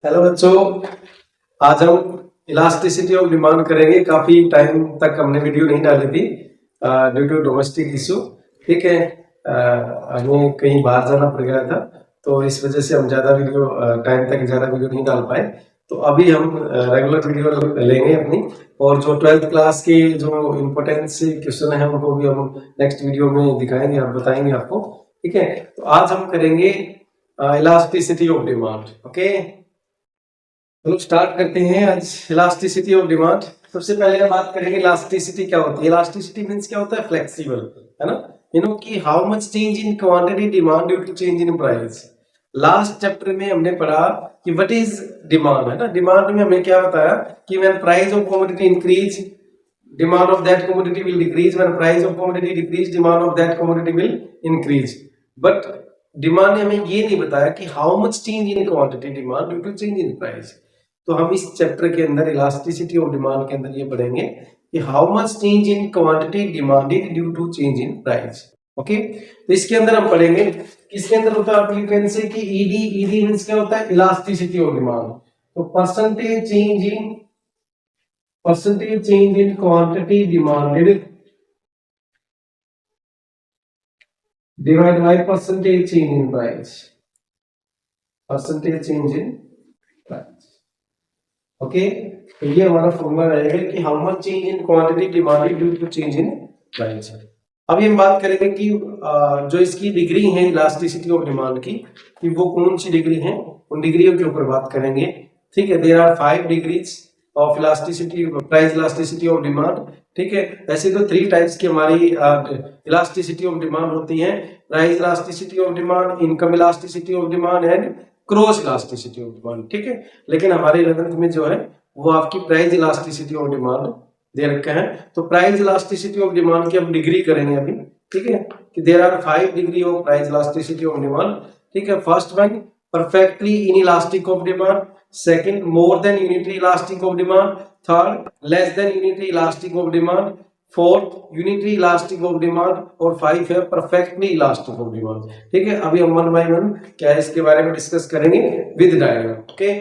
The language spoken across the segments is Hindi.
हेलो बच्चों, आज हम इलास्टिसिटी ऑफ डिमांड करेंगे। काफी टाइम तक हमने वीडियो नहीं डाली थी ड्यू टू डोमेस्टिक इशू। ठीक है, हमें कहीं बाहर जाना पड़ गया था, तो इस वजह से हम ज्यादा वीडियो नहीं डाल पाए। तो अभी हम रेगुलर वीडियो लेंगे अपनी, और जो 12th क्लास के जो इम्पोर्टेंस क्वेश्चन है उनको भी हम नेक्स्ट वीडियो में दिखाएंगे और बताएंगे आपको। ठीक है, तो आज हम करेंगे इलास्टिसिटी ऑफ डिमांड। ओके, तो स्टार्ट करते हैं आज इलास्टिसिटी ऑफ डिमांड। सबसे पहले हम बात करेंगे इलास्टिसिटी क्या होती है। इलास्टिसिटी मींस क्या होता है? फ्लेक्सिबल, है ना। कि how much change in quantity demand due to change in price. Last chapter में हमने पढ़ा कि व्हाट इज डिमांड, है ना। डिमांड में हमने क्या बताया कि when price of commodity increase, demand of that commodity will decrease, when price of commodity decrease, demand of that commodity will increase. But demand ने हमें ये नहीं बताया कि how much change in quantity demand due to change in price. तो हम इस चैप्टर के अंदर इलास्टिसिटी ऑफ डिमांड के अंदर ये पढ़ेंगे कि how much change in quantity demanded due to change in price. Okay, तो इसके अंदर हम पढ़ेंगे, किसके अंदर होता है, आप यू कैन से कि ईडी मींस क्या होता है? Elasticity of demand. तो percentage change in quantity demanded divide by percentage change in price, percentage change in price. Okay, तो ये हमारा फॉर्मूला रहेगा कि how much change in quantity demanded due to change in price. अभी हम बात करेंगे कि जो इसकी डिग्री है इलास्टिसिटी ऑफ डिमांड की, कि वो कौन सी डिग्री है, उन डिग्रियों के ऊपर बात करेंगे। ठीक है, there are 5 degrees of elasticity, price elasticity of demand. ठीक है, ऐसे तो 3 टाइप्स की हमारी इलास्टिसिटी ऑफ डिमांड होती है: price elasticity of demand, income elasticity of demand and cross elasticity of demand. ठीक है, लेकिन हमारे 11th में जो है वो आपकी प्राइस इलास्टिसिटी ऑफ डिमांड दे रखा है। तो प्राइस इलास्टिसिटी ऑफ डिमांड की हम डिग्री करेंगे अभी। ठीक है, कि there are 5 degree of price elasticity of demand. ठीक है, first one perfectly inelastic of demand, second more than unitary elastic of demand, third less than unitary elastic of demand, fourth unitary elastic of demand, और 5 है परफेक्टली इलास्टिक ऑफ डिमांड। ठीक है, अभी हम 1 बाय 1 क्या है इसके बारे में डिस्कस करेंगे with diagram. Okay,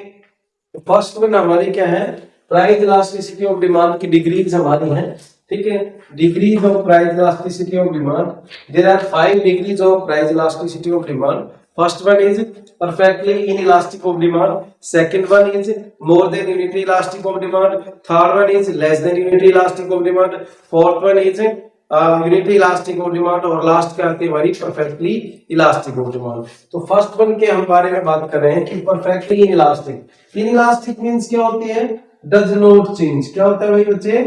first one हमारी क्या है? प्राइस इलास्टिसिटी ऑफ डिमांड की डिग्रीज हमारी है। ठीक है, degrees of price elasticity of demand, there are 5 degrees of price elasticity of demand. First one is perfectly inelastic of demand, second one is more than unitary elastic of demand, third one is less than unitary elastic of demand, fourth one is unitary elastic of demand, और लास्ट क्या आती है हमारी perfectly elastic of demand। तो फर्स्ट वन के हम बारे में बात कर रहे हैं कि perfectly inelastic। inelastic मींस क्या होती है? does not change। क्या होता है भाई बच्चे?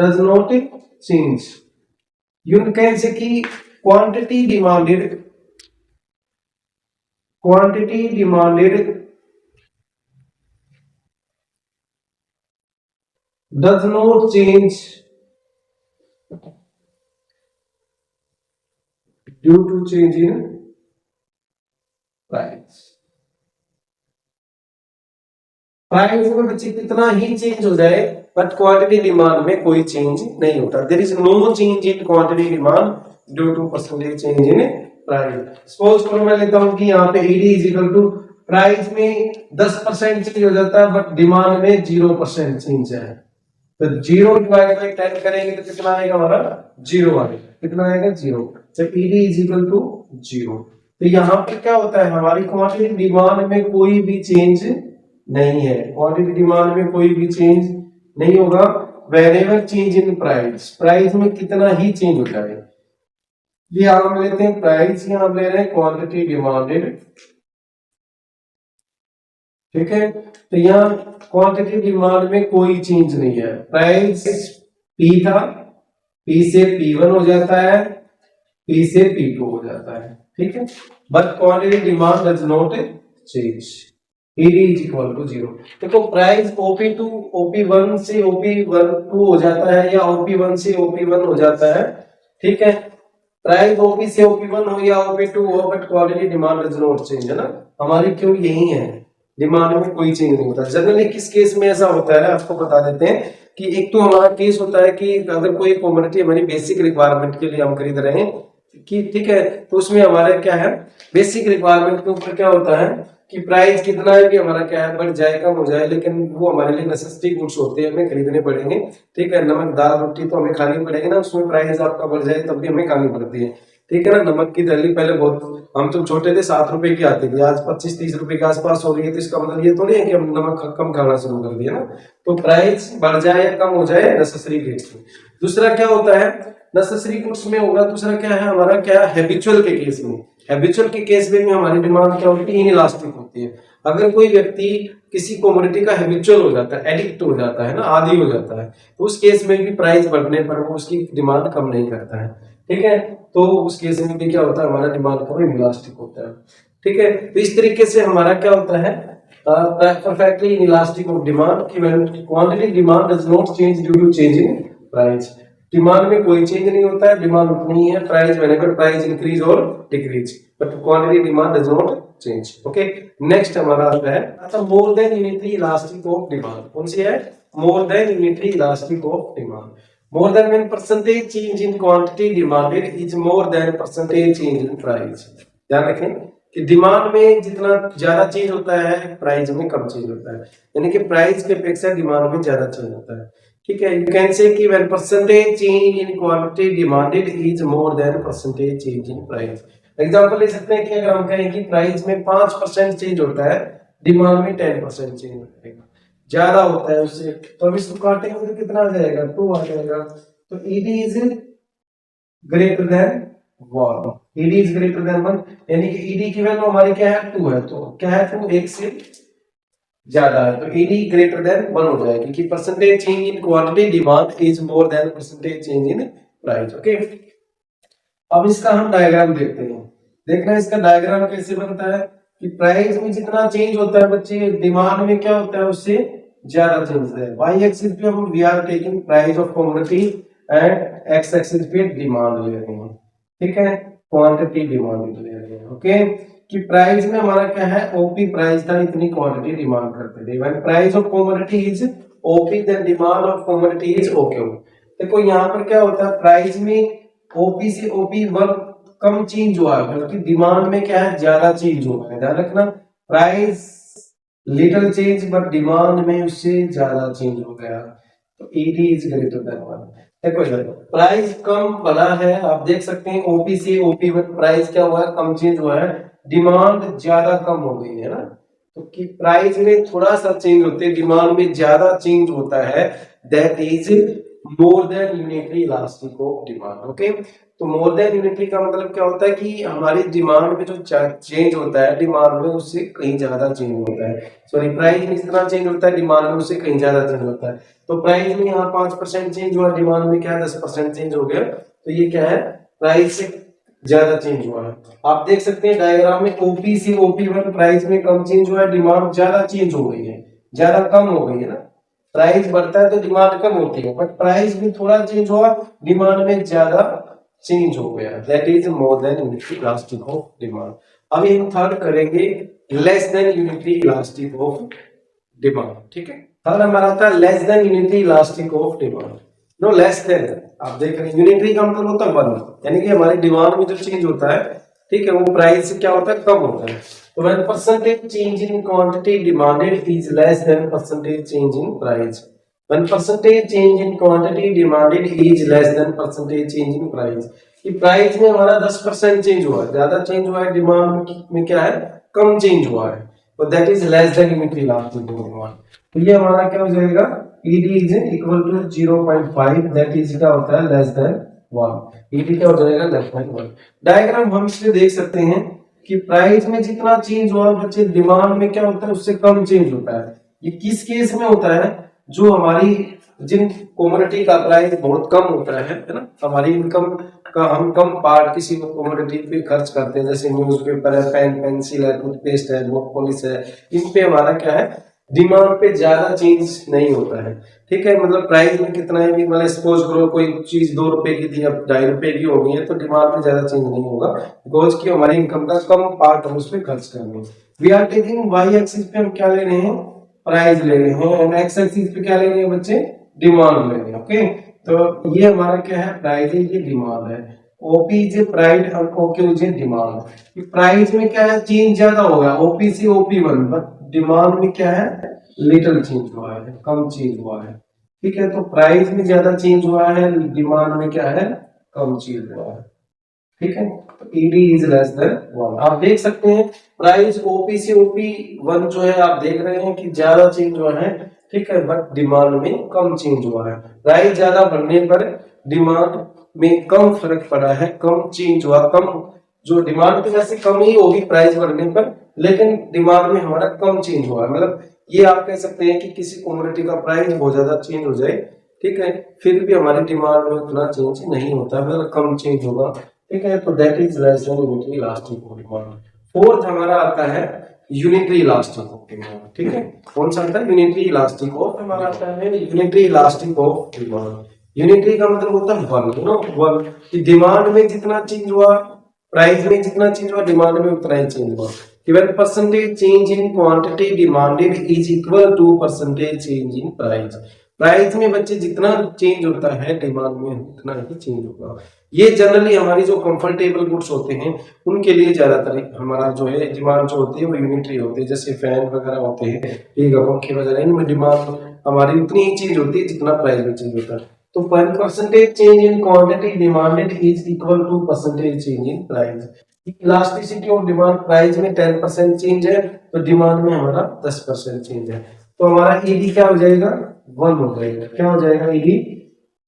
does not change। You can say कि quantity demanded does not change due to change in price। Price में बच्चे कितना ही चेंज हो जाए बट क्वांटिटी डिमांड में कोई चेंज नहीं होता। There is no change in quantity demand due to percentage change in price. Suppose करो मैं लेता हूं कि यहाँ पे ED is equal to price में 10% चेंज हो जाता है बट डिमांड में 0% चेंज है, तो 0 डिवाइड बाय 10 करेंगे तो कितना आएगा हमारा? 0 आएगा। कितना आएगा? 0। जब ईडी इज इक्वल टू 0, तो यहाँ पे क्या होता है? हमारी क्वांटिटी डिमांड में कोई भी चेंज नहीं है, क्वांटिटी डिमांड में कोई भी चेंज नहीं होगा। Wherever change in price, price में कितना ही चेंज हो जाए। ये हम लेते हैं प्राइस, यहाँ हम ले रहे हैं क्वांटिटी डिमांडेड। ठीक है, तो यहाँ क्वांटिटी डिमांड में कोई चेंज नहीं है। प्राइस P था, P से P1 हो जाता है, P से P2 हो जाता है। ठीक है, but quantity demand does not change. ED is equal to 0। देखो प्राइस OP2 OP1 से OP2 हो जाता है या OP1 से OP1 हो जाता है। ठीक है, प्राइस OP से OP1 हो या OP2 हो, but quantity demand does not change, है ना। हमारी क्यों यही है, डिमांड में कोई चेंज नहीं होता। जनरली किस केस में ऐसा होता है आपको बता देते हैं कि एक तो हमारा केस होता है कि अगर कोई कमोडिटी हमारी बेसिक रिक्वायरमेंट के लिए हम खरीद रहे हैं कि ठीक है, तो उसमें हमारे क्या है, बेसिक रिक्वायरमेंट के ऊपर क्या होता है कि प्राइस कितना है कि हमारा क्या है बढ़ जाए कम हो जाए, लेकिन वो हमारे लिए नेसेसिटी गुड्स होते हैं, हमें खरीदने पड़ेंगे। ठीक है, नमक दाल रोटी तो हमें खानी पड़ेगी ना, उसमें प्राइस आपका बढ़ जाए तब भी हमें खानी पड़ती है। ठीक है ना, नमक की दली पहले बहुत, हम जब छोटे थे 7 रुपए की आती थी, आज 25-30 रुपए के आसपास हो रही है, तो इसका मतलब ये थोड़ी है कि हम नमक कम खाना शुरू कर दिया ना। तो प्राइस बढ़ जाए या कम हो जाए नेसेसरी गुड्स में। दूसरा क्या होता है नेसेसरी गुड्स में होगा, दूसरा क्या है हमारा, क्या हैबिचुअल के केस में, हैबिचुअल के केस में हमारी डिमांड क्या होती है, इनइलास्टिक होती है। अगर कोई व्यक्ति किसी कमोडिटी का हैबिचुअल हो जाता है, एडिक्ट हो जाता है ना, आदी हो जाता है, तो उस केस में भी प्राइस बढ़ने पर वो उसकी डिमांड कम नहीं करता है। ठीक है, तो उस केस में भी क्या होता है, हमारा डिमांड कम इनइलास्टिक होता है। ठीक है, तो इस तरीके से हमारा क्या होता है परफेक्टली इनइलास्टिक ऑफ डिमांड की quantity demand does not change due to change in price. Demand में कोई चेंज नहीं होता है, डिमांड उतनी ही है, प्राइस व्हेनेवर प्राइस इंक्रीज और decrease, but quantity demand does not change. Okay, next हमारा आता है अच्छा मोर than unitary elastic of demand. कौन सी है, मोर than unitary elastic of demand. More than when percentage change in quantity demanded is more then percentage change in price. ध्यान रखें कि डिमांड में जितना ज्यादा चेंज होता है प्राइस में कम चेंज होता है, यानी कि प्राइस की अपेक्षा डिमांड में ज्यादा चेंज होता है। ठीक है, यू कैन से कि when percentage change in quantity demanded is more then percentage change in price. Example ले सकते हैं कि अगर हम कहें कि प्राइस में 5% चेंज होता है, डिमांड में 10% चेंज होगा, ज्यादा होता है उससे, तो अब इसको काटेंगे तो कितना आ जाएगा, 2 आ जाएगा। तो ED is greater than 1, ED is greater than 1, यानी कि ईडी की वैल्यू हमारी क्या है 2 है, तो क्या है 2 1 से ज्यादा है, तो ईडी ग्रेटर देन 1 हो जाएगी कि percentage change in quantity demand is more then percentage change in price. Okay, अब इसका हम डायग्राम देखते हैं। देखना इसका डायग्राम कैसे बनता है कि प्राइस में जितना चेंज होता है बच्चे, डिमांड में क्या होता है उससे ज्यादा चेंज होता है। वाई एक्सिस पे हम we are taking price of commodity and X axis पे डिमांड ले रहे हैं। ठीक है, क्वांटिटी डिमांड ले रहे हैं। ओके, कि प्राइस में हमारा क्या है, ओपी प्राइस था, इतनी क्वांटिटी डिमांड करते थे। When price of commodity is OP then demand of commodity is okay. देखो यहाँ पर क्या होता है, प्राइस में ओपी से ओपी 1 कम चेंज हुआ है, बल्कि डिमांड में क्या है ज्यादा चेंज हुआ है। ध्यान रखना, price little change but demand में उससे ज्यादा चेंज हो गया, तो ईडी इज ग्रेटर देन 1। देखो प्राइस कम बढ़ा है, आप देख सकते हैं ओपी से ओपी में प्राइस क्या हुआ है, कम चेंज हुआ है, डिमांड ज्यादा कम हो गई है ना। तो कि प्राइस में थोड़ा सा चेंज होते हैं, डिमांड में ज्यादा चेंज होता है, that is more than unitary elastic of demand. Okay, तो मोर देन यूनिटरी का मतलब क्या होता है कि हमारी डिमांड में जो चेंज होता है, डिमांड में उससे कहीं ज्यादा चेंज होता है, सॉरी प्राइस में जितना चेंज होता है डिमांड में उससे कहीं ज्यादा चेंज होता है। तो प्राइस में यहाँ 5% चेंज हुआ, डिमांड में क्या है 10% चेंज हो गया, तो ये क्या है प्राइस से ज्यादा चेंज हुआ है। आप देख सकते हैं डायग्राम में ओपी से ओपी 1 प्राइस में कम चेंज हुआ है, डिमांड ज्यादा चेंज हो गई है, ज्यादा कम हो गई है ना। प्राइस बढ़ता है तो डिमांड कम होती है, बट प्राइस भी थोड़ा चेंज हुआ, डिमांड में ज्यादा चेंज हो गया, that is more than unitary elastic of demand. अभी हम थर्ड करेंगे less than unitary elastic of demand. ठीक है, थर्ड हमारा आता है less than unitary elastic of demand. No less than, आप देख रहे हैं यूनिटरी का मतलब होता है 1, यानी कि हमारी डिमांड में जो चेंज होता है, ठीक है, वो प्राइस से क्या होता है कम होता है। तो when percentage change in quantity demanded is less than percentage change in price. When percentage change in quantity demanded is less than percentage change in price. कि प्राइस में हमारा 10% चेंज हुआ है, ज्यादा चेंज हुआ है, डिमांड में क्या है कम चेंज हुआ है, तो that is less than unitary elastic demand. तो ये हमारा क्या हो जाएगा, ED is equal to 0.5, that is क्या होता है लेस देन 1। ईडी क्या हो जाएगा लेस देन 1। डायग्राम हम इसमें देख सकते हैं कि प्राइस में जितना चेंज हुआ बच्चे, डिमांड में क्या होता है उससे कम चेंज होता है। ये किस केस में होता है, जो हमारी जिन कमोडिटी का प्राइस बहुत कम होता है ना, हमारी इनकम का हम कम पार्ट किसी कमोडिटी पे खर्च करते हैं, जैसे न्यूज़पेपर है, पेन पेंसिल है, टूथपेस्ट है, बुक पॉलिश है, इन पे हमारा क्या है डिमांड पे ज्यादा चेंज नहीं होता है। ठीक है, मतलब प्राइस में कितना है भी, मतलब सपोज करो कोई चीज 2 रुपए की थी अब 2.5 रुपए की हो गई है, तो डिमांड में ज्यादा चेंज नहीं होगा, बिकॉज की हमारी इनकम का कम पार्ट हम उस पर खर्च करेंगे। We are taking Y axis पे हम क्या ले रहे हैं, प्राइस ले रहे हैं, एंड एक्स एक्सिस पे क्या ले रहे हैं बच्चे, डिमांड ले रहे हैं। ओके, तो ये हमारा क्या है प्राइस है, ये डिमांड है। ओपी इज प्राइस और ओक्यू इज डिमांड। प्राइस में क्या है, चेंज ज्यादा होगा ओपी से OP1, बट डिमांड में क्या है, लिटिल चेंज हुआ है, कम चेंज हुआ है। ठीक है, तो प्राइस में ज्यादा चेंज हुआ है, डिमांड में क्या है, कम चेंज हुआ है। ठीक है, तो ईडी इज लेस देन 1। आप देख सकते हैं प्राइस ओपी से OP1 जो है, आप देख रहे हैं कि ज्यादा चेंज हुआ है। ठीक है, बट डिमांड में कम चेंज हुआ है। प्राइस ज्यादा बढ़ने पर डिमांड में कम फर्क पड़ा है, कम चेंज हुआ, कम जो डिमांड तो वैसे कम ही होगी प्राइस बढ़ने पर, लेकिन डिमांड में हमारा कम चेंज हुआ। मतलब ये आप कह सकते हैं कि किसी कमोडिटी का प्राइस बहुत ज्यादा चेंज हो जाए, ठीक है, फिर भी हमारी डिमांड में उतना चेंज नहीं होता, मतलब कम चेंज होगा। ठीक है, तो that is less than unitary elastic of demand. Fourth हमारा आता है यूनिटरी इलास्टिक ऑफ डिमांड। ठीक है, कौन सा आता है, यूनिटरी इलास्टिक ऑफ, हमारा आता है unitary elastic of demand. Unitary का मतलब होता है वन, यू नो, वन, कि डिमांड में जितना चेंज हुआ, प्राइस में जितना चेंज हुआ, डिमांड में उतना ही चेंज हुआ। When percentage change in quantity demanded is equal to percentage change in price। Price में बच्चे जितना चेंज होता है, डिमांड में उतना ही चेंज होगा। ये जनरली हमारी जो कंफर्टेबल गुड्स होते हैं उनके लिए ज्यादातर हमारा जो है डिमांड जो होती है वो यूनिटरी होती है, जैसे फैन वगैरह होते हैं, ठीक है, पंखे वगैरह, इनमें डिमांड हमारी उतनी ही चेंज होती है जितना प्राइस में चेंज होता है। तो percentage change in quantity demanded is equal to percentage change in price. Elasticity of demand, प्राइस में 10% चेंज है तो डिमांड में हमारा 10% चेंज है, तो हमारा ईडी क्या हो जाएगा, 1 हो जाएगा। क्या हो जाएगा, ईडी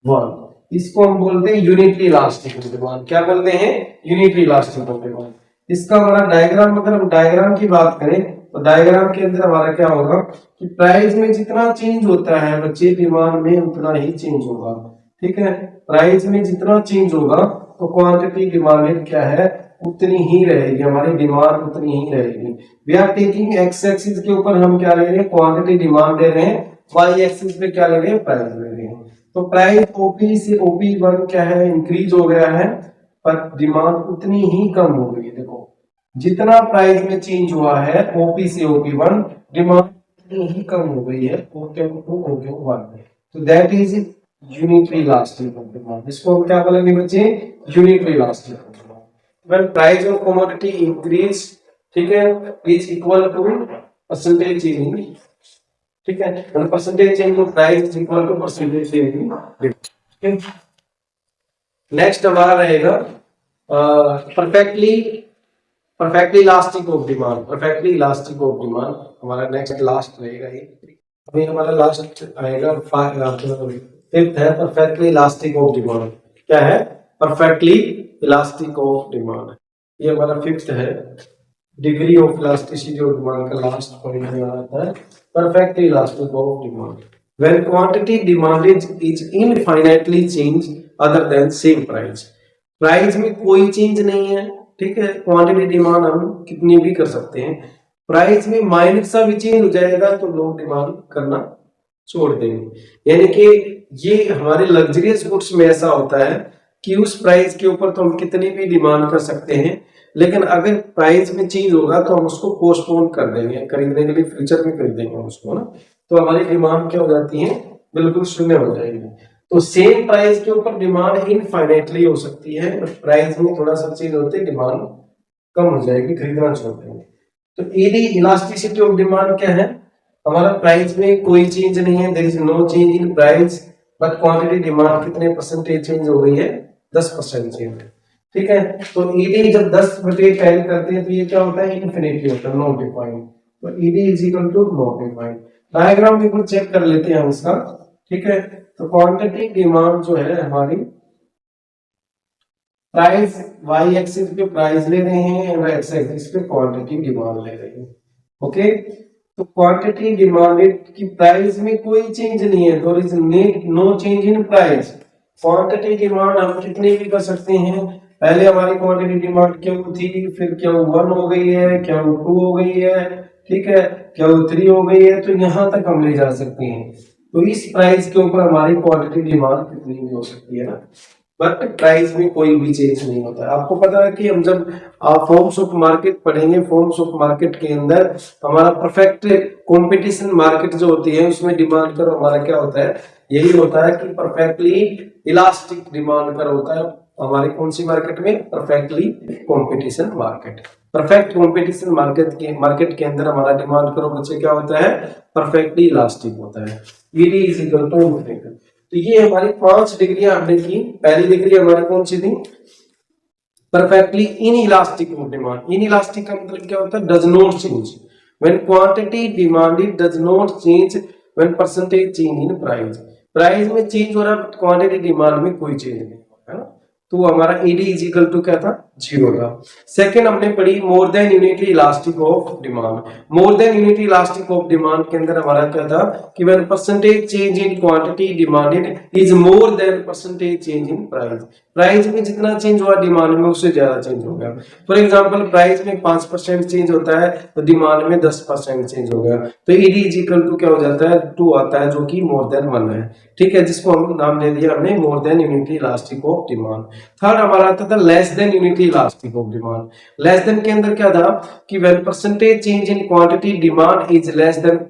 1। इसको हम बोलते हैं यूनिटरी इलास्टिक ऑफ डिमांड। क्या बोलते हैं, यूनिटरी इलास्टिक ऑफ डिमांड। इसका हमारा डायग्राम, अगर हम डायग्राम की बात करें तो डायग्राम के अंदर हमारा क्या होगा कि प्राइस में जितना चेंज होता है बच्चे, डिमांड में उतना ही चेंज होगा। ठीक है, प्राइस में जितना चेंज होगा तो क्वांटिटी डिमांडेड क्या है, उतनी ही रहेगी, हमारी डिमांड उतनी ही रहेगी। We are taking X axis के ऊपर हम क्या ले रहे हैं, क्वांटिटी डिमांड ले रहे हैं, वाई एक्सिस पे क्या ले रहे हैं, प्राइस ले रहे हैं। तो प्राइस ओपी से OP1 क्या है, इंक्रीज हो गया है, पर डिमांड उतनी ही कम हो गई है। देखो जितना प्राइस में चेंज हुआ है OP से OP1, डिमांड उतनी ही कम हो गई है OQ to OQ1। तो that is unitary elastic of demand. इसको हम क्या बोलेंगे बच्चे, unitary elastic of demand. When price of commodity increase, ठीक है, is equal to percentage change, ठीक है, when percentage change of price is equal to percentage change in demand। Next हमारा रहेगा perfectly elastic of demand. Perfectly elastic of demand हमारा नेक्स्ट लास्ट रहेगा। अभी हमारा लास्ट आएगा फिफ्थ है परफेक्टली इलास्टिक ऑफ डिमांड। क्या है, परफेक्टली इलास्टिक ऑफ डिमांड, ये हमारा फिफ्थ है। Degree of elasticity of demand का लास्ट पॉइंट में आता है perfectly elastic of demand. When quantity demanded is infinitely change other than same price. Price में कोई चेंज नहीं है, ठीक है, क्वांटिटी डिमांड हम कितनी भी कर सकते हैं, प्राइस में माइनर सा भी चेंज हो जाएगा तो लोग डिमांड करना छोड़ देंगे। यानी कि ये हमारे लग्जरियस गुड्स में ऐसा होता है कि उस प्राइस के ऊपर तो हम कितनी भी डिमांड कर सकते हैं, लेकिन अगर प्राइस में चेंज होगा तो हम उसको पोस्टपोन कर देंगे, खरीदने के लिए फ्यूचर में खरीदेंगे उसको ना, तो हमारी डिमांड क्या हो जाती है, बिल्कुल शून्य हो जाएगी। तो सेम प्राइस के ऊपर डिमांड इनफाइनाइटली हो सकती है, बट प्राइस में थोड़ा सा चेंज होते डिमांड कम हो जाएगी, खरीदना छोड़ देंगे। तो ईडी इलास्टिसिटी ऑफ डिमांड क्या है, हमारा प्राइस में कोई चेंज नहीं है, there is no change in price, but quantity demand कितने परसेंटेज चेंज हो गई है, 10% चेंज। ठीक है, तो ईडी जब 10/10 करते हैं तो ये क्या होता है, इनफिनिटी होता है, नॉट डिफाइंड। तो ED is equal to not defined. Diagram भी कुछ चेक कर लेते हैं हम इसका। ठीक है, तो क्वांटिटी डिमांड जो है हमारी, प्राइस वाई एक्सिस पे प्राइस ले रहे हैं और एक्स एक्सिस पे क्वांटिटी डिमांड ले रहे हैं। ओके, तो क्वांटिटी डिमांडेड की प्राइस में कोई चेंज नहीं है, there is no change in price. Quantity demand हम कितनी भी कर सकते हैं, पहले हमारी क्वांटिटी डिमांड क्यू थी, फिर क्यू 1 हो गई है, क्यू 2 हो गई है, ठीक है, क्यू 3 हो गई है, तो यहां तक हम ले जा सकते हैं। तो इस प्राइस के ऊपर हमारी क्वांटिटी डिमांड कितनी भी हो सकती है ना, बट प्राइस में कोई भी चेंज नहीं होता है। आपको पता है कि हम जब फॉर्म्स ऑफ मार्केट पढ़ेंगे, फॉर्म्स ऑफ मार्केट के अंदर हमारा परफेक्ट कंपटीशन मार्केट जो होती है उसमें डिमांड कर हमारा क्या होता है, यही होता है कि परफेक्टली इलास्टिक डिमांड कर होता है, हमारे कौन सी मार्केट में? Perfectly competition market. Perfect competition market के अंदर हमारा डिमांड करो बच्चे क्या होता है? परफेक्टली इलास्टिक होता है। ED is equal to omega. तो ये हमारी 5 डिग्रियां हमने की। पहली डिग्री हमारी कौन सी थी? Perfectly in elastic of demand. In elastic का मतलब क्या होता है? Does not change when quantity demanded does not change when percentage change in price. Price में चेंज हो रहा है, क्वांटिटी डिमांड में कोई चेंज नहीं है ना। तो हमारा ईडी इज इक्वल टू क्या था? 0 था। सेकंड हमने पढ़ी मोर than unitary elastic of demand. More than unitary elastic of demand के अंदर हमारा क्या था कि when percentage change in quantity demanded is more then percentage change in price. Price में जितना चेंज हुआ डिमांड में उससे ज्यादा चेंज हो गया। फॉर एग्जांपल प्राइस में 5% चेंज होता है तो डिमांड में 10% चेंज हो गया, तो ईडी इज इक्वल टू क्या हो जाता है? 2 आता है, जो कि मोर देन 1 है। ठीक है, जिसको हम नाम दे दिया हमने मोर than unitary elastic of demand. Third हमारा आता था less than unitary elastic of demand. Less than के अंदर क्या था कि when percentage change in quantity demand is less than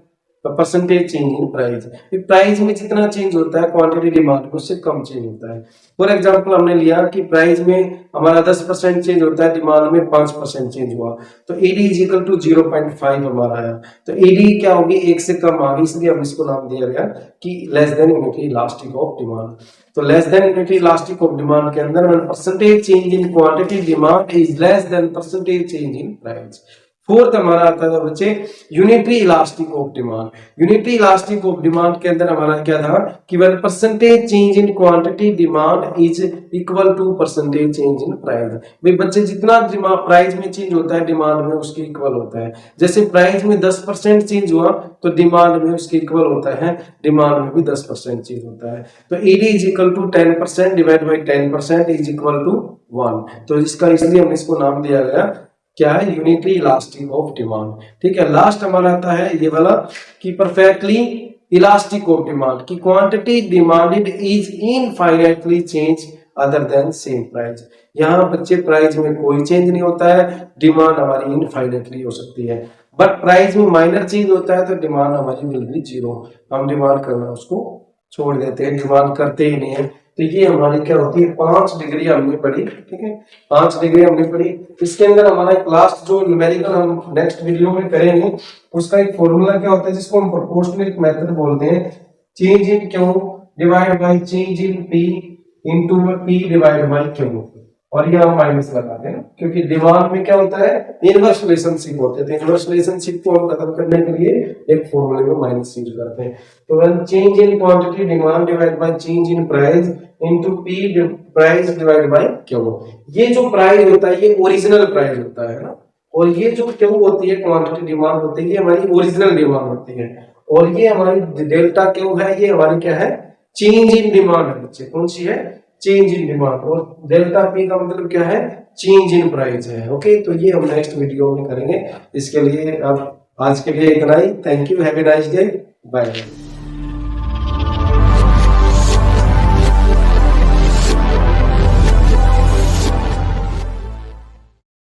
percentage change in price. Price में जितना चेंज होता है क्वांटिटी डिमांड में उससे कम चेंज होता है। फॉर एग्जांपल हमने लिया कि प्राइस में हमारा 10% चेंज होता है, डिमांड में 5% चेंज हुआ, तो ईडी इज इक्वल टू 0.5 हमारा आया। तो ईडी क्या होगी? 1 से कम आ गई, इसलिए हम इसको नाम दिया गया कि less than unitary elastic of demand. तो less than unitary elastic of demand के अंदर when percentage change in quantity demand is less than percentage change in price. Fourth हमारा आता था बच्चे unitary elastic of demand. Unitary elastic of demand के अंदर हमारा क्या था कि when percentage change in quantity demand is equal to percentage change in price. भाई बच्चे जितना प्राइस में चेंज होता है डिमांड में उसके इक्वल होता है। जैसे प्राइस में 10% चेंज हुआ तो डिमांड में उसके इक्वल होता है, डिमांड में भी 10% चेंज होता है। तो ED is equal to 10% divide by 10% is equal to 1। तो इसका इसलिए हमने इसको नाम दिया गया क्या है? Unitary elastic of demand. ठीक है, लास्ट हमारा आता है ये वाला कि परफेक्टली इलास्टिक ऑफ डिमांड की quantity demanded is infinitely change other than same price. यहाँ बच्चे प्राइस में कोई चेंज नहीं होता है, डिमांड हमारी इनफाइनाइटली हो सकती है, बट प्राइस में माइनर चेंज होता है तो डिमांड हमारी विल बी 0। हम डिमांड करना उसको छोड़ देते हैं, डिमांड करते ही नहीं है। तो ये हमारी क्या होती है? 5 डिग्री हमने पढ़ी। ठीक है, 5 डिग्री हमने पढ़ी। इसके अंदर हमारा एक लास्ट जो न्यूमेरिकल हम नेक्स्ट वीडियो में करेंगे उसका एक फॉर्मूला क्या होता है जिसको हम प्रोपोर्शनल मेथड बोलते हैं। Change in Q divide by change in P into P divide by Q, और ये हम माइनस लगाते हैं क्योंकि डिमांड में क्या होता है? इनवर्स रिलेशनशिप होते हैं। तो इनवर्स रिलेशनशिप को हम खत्म करने के लिए एक फॉर्मूले में माइनस यूज करते हैं। तो when change in quantity demand divide by change in price into P price divide by Q. ये जो प्राइस होता है ये ओरिजिनल प्राइस होता है ना, और ये जो क्यू होती है क्वांटिटी डिमांड होती है ये हमारी ओरिजिनल डिमांड होती है, और ये हमारी डेल्टा क्यू है ये हमारी क्या है? चेंज इन डिमांड है बच्चे। कौन सी है? Change in demand. और डेल्टा पी का मतलब क्या है? चेंज इन प्राइस है। ओके, तो ये हम नेक्स्ट वीडियो में करेंगे। इसके लिए अब आज के लिए इतना ही। Thank you, have a nice day, bye.